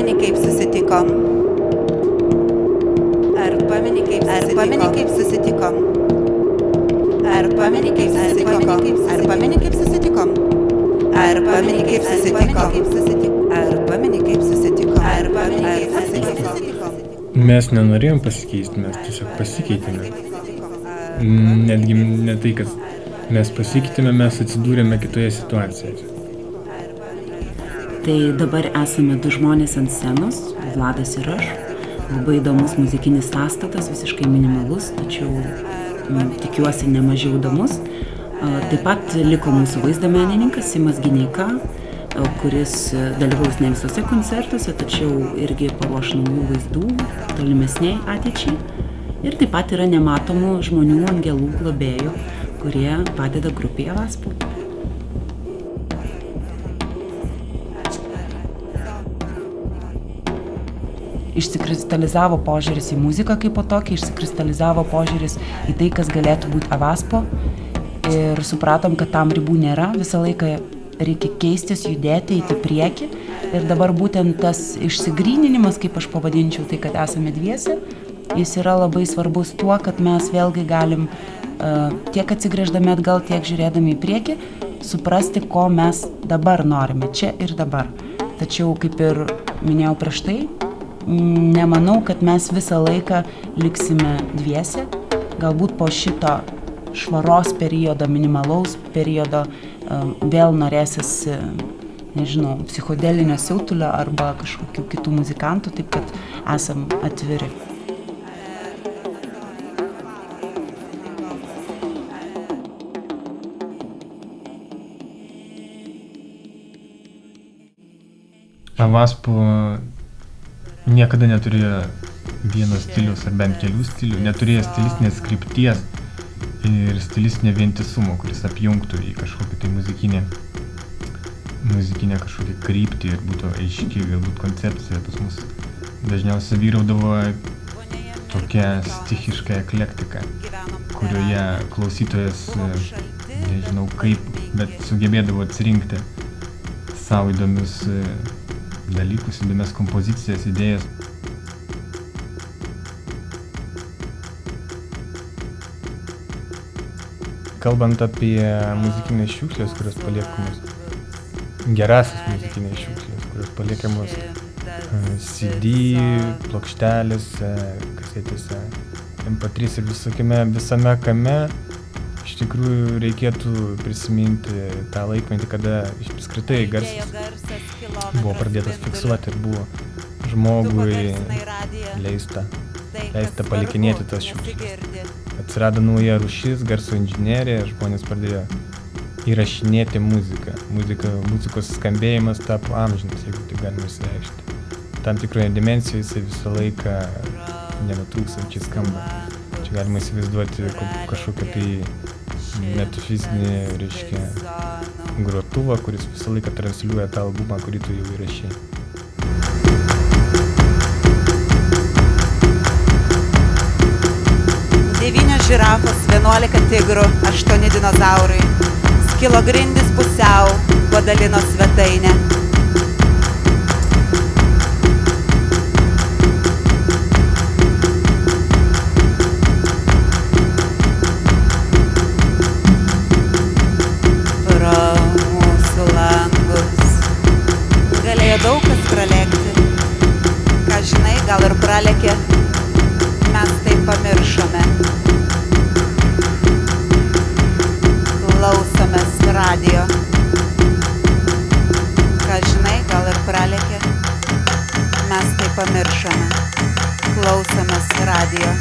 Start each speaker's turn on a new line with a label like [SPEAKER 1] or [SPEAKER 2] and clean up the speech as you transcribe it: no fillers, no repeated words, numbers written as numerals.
[SPEAKER 1] pameni, kaip susitikom? Ar pameni, kaip susitikom? Ar pameni, kaip susitikom? Ar pameni, kaip susitikom? Ar pameni, kaip susitikom? Ar pameni, kaip susitikom? Ar pameni, kaip susitikom?
[SPEAKER 2] Mes nenorėjom pasikeisti, mes tiesiog pasikeitėme. Netgi ne tai, kad mes pasikeitėme, mes atsidūrėme kitoje situacijoje.
[SPEAKER 3] Tai dabar esame du žmonės ant scenos, Vladas ir aš. Labai įdomus muzikinis sąstatas, visiškai minimalus, tačiau tikiuosi nemažiau įdomus. Taip pat liko mūsų vaizdo menininkas Simas Gineika, kuris dalyvaus ne visose koncertuose, tačiau irgi paruoš naujų vaizdų tolimesniai ateičiai. Ir taip pat yra nematomų žmonių, angelų, globėjų, kurie padeda grupėje Avaspų. Išsikristalizavo požiūris į muziką kaip po tokį, išsikristalizavo požiūris į tai, kas galėtų būti Avaspo. Ir supratom, kad tam ribų nėra, visą laiką reikia keistis, judėti, eiti prieki. Ir dabar būtent tas išsigryninimas, kaip aš pavadinčiau, tai kad esame dviese, jis yra labai svarbus tuo, kad mes vėlgi galim tiek atsigręždami atgal, tiek žiūrėdami į priekį, suprasti, ko mes dabar norime, čia ir dabar. Tačiau, kaip ir minėjau prieš tai, nemanau, kad mes visą laiką liksime dviese. Galbūt po šito švaros periodo, minimalaus periodo vėl norėsis, nežinau, psichodelinio siautulio arba kažkokių kitų muzikantų, taip kad esam atviri.
[SPEAKER 2] Avaspo niekada neturėjo vieno stiliaus ar bent kelių stilių, neturėjo stilistinės krypties ir stilistinio vientisumo, kuris apjungtų į kažkokią tai muzikinę kažkokią kryptį ir būtų aiški galbūt koncepcija. Pas mus dažniausiai vyraudavo tokia stichiška eklektika, kurioje klausytojas, nežinau kaip, bet sugebėdavo atsirinkti savo įdomius dalykus, įdomias kompozicijas, idėjas. Kalbant apie muzikinės šiukšlės, kurios paliekamos, gerasias muzikinės šiukšlės, kurios paliekamos CD, plokštelėse, kasetėse, MP3 ir visame kame, iš tikrųjų reikėtų prisiminti tą laikmetį, kada apskritai garsas buvo pradėtas fiksuoti ir buvo žmogui leista palikinėti tas šiukšlės. Atsirado nauja rūšis, garso inžinerija, žmonės pradėjo įrašinėti muziką. Muzikos skambėjimas tapo amžinas, jeigu tai galima išsireikšti. Tam tikroje dimensijoje jisai visą laiką nenutrūkstančiai skamba. Čia galima įsivaizduoti kažkokią tai metafizinį, reiškia, grotuvą, kuris visą laiką transliuoja tą albumą, kurį tu jau įrašei.
[SPEAKER 1] 9 žirafos, 11 tigrų, 8 dinozaurai. Skilo grindis pusiau, padalino svetainę. Pro mūsų langus galėjo daug kas pralėkti. Ką žinai, gal ir pralėkė. Mes tai pamiršome. Klausomės radijo. Ką žinai, gal ir pralėkė. Mes tai pamiršome. Klausomės radijo.